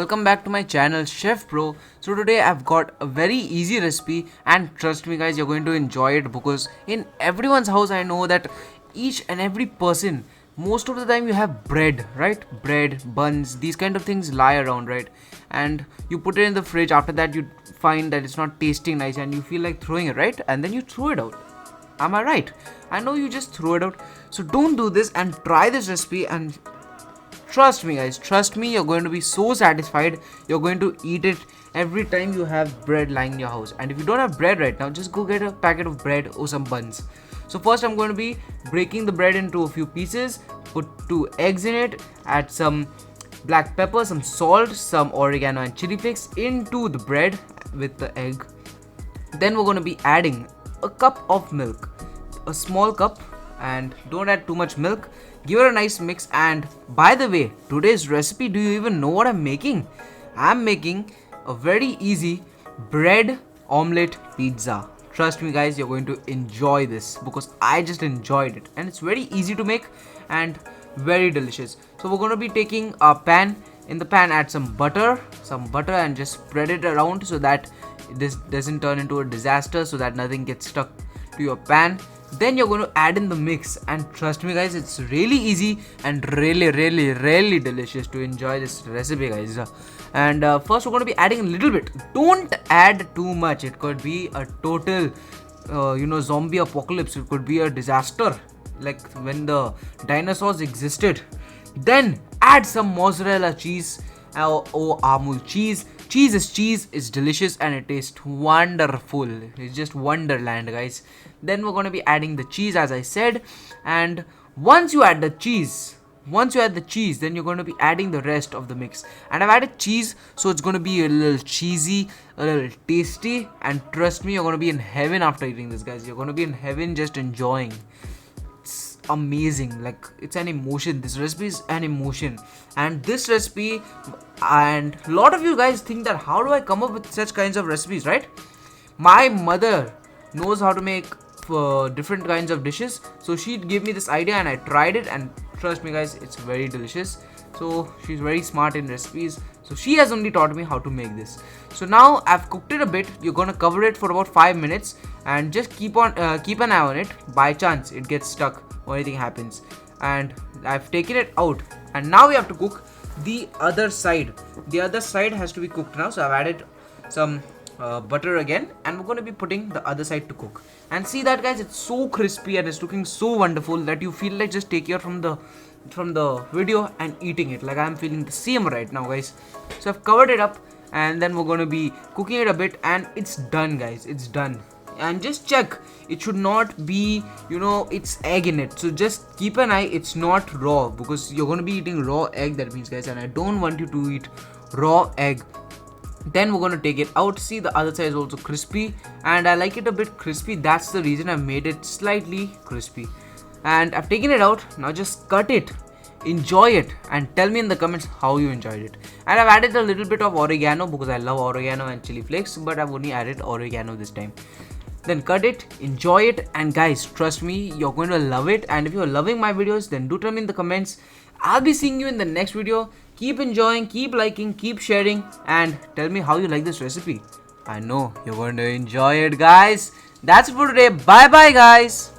welcome back to my channel Chef Pro. So today I've got a very easy recipe, and trust me guys, you're going to enjoy it because in everyone's house I know that each and every person, most of the time you have bread, right? Bread, buns, these kind of things lie around, right? And you put it in the fridge. After that you find that it's not tasting nice and you feel like throwing it, right? And then you throw it out. Am I right? I know you just throw it out. So don't do this and try this recipe, and trust me guys, trust me, you're going to be so satisfied. You're going to eat it every time you have bread lying in your house. And if you don't have bread right now, just go get a packet of bread or some buns. So first I'm going to be breaking the bread into a few pieces, put 2 eggs in it, add some black pepper, some salt, some oregano and chili flakes into the bread with the egg. Then we're going to be adding a cup of milk, a small cup, and don't add too much milk. Give it a nice mix. And by the way, today's recipe, do you even know what I'm making? I'm making a very easy bread omelette pizza. Trust me guys, you're going to enjoy this because I just enjoyed it, and it's very easy to make and very delicious. So we're going to be taking a pan. In the pan add some butter and just spread it around so that this doesn't turn into a disaster, so that nothing gets stuck to your pan. Then you're going to add in the mix, and trust me guys, it's really easy and really delicious to enjoy this recipe guys. And first we're going to be adding a little bit. Don't add too much, it could be a total zombie apocalypse. It could be a disaster like when the dinosaurs existed. Then add some mozzarella cheese or Amul cheese. Cheese is delicious and it tastes wonderful. It's just wonderland guys. Then we're going to be adding the cheese as I said, and once you add the cheese, then you're going to be adding the rest of the mix. And I've added cheese, so it's going to be a little cheesy, a little tasty, and trust me, you're going to be in heaven after eating this guys. You're going to be in heaven just enjoying. It's amazing, like it's an emotion. This recipe is an emotion, and this recipe, and a lot of you guys think that how do I come up with such kinds of recipes, right? My mother knows how to make different kinds of dishes, so she gave me this idea and I tried it, and trust me guys, it's very delicious. So she's very smart in recipes, so she has only taught me how to make this. So now I've cooked it a bit. You're gonna cover it for about 5 minutes and just keep an eye on it. By chance it gets stuck or anything happens. And I've taken it out, and now we have to cook the other side. The other side has to be cooked now. So I've added some butter again, and we're going to be putting the other side to cook. And see that guys, it's so crispy and it's looking so wonderful that you feel like just take it from the video and eating it. Like I'm feeling the same right now guys. So I've covered it up, and then we're going to be cooking it a bit, and it's done guys, it's done. And just check, it should not be, it's egg in it, so just keep an eye it's not raw, because you're going to be eating raw egg, that means guys, and I don't want you to eat raw egg. Then we're going to take it out. See, the other side is also crispy, and I like it a bit crispy. That's the reason I made it slightly crispy. And I've taken it out. Now just cut it, enjoy it, and tell me in the comments how you enjoyed it. And I've added a little bit of oregano because I love oregano and chili flakes, but I've only added oregano this time. Then cut it, enjoy it, and guys, trust me, you're going to love it. And if you're loving my videos, then do tell me in the comments. I'll be seeing you in the next video. Keep enjoying, keep liking, keep sharing, and tell me how you like this recipe. I know you're going to enjoy it guys. That's it for today. Bye bye guys.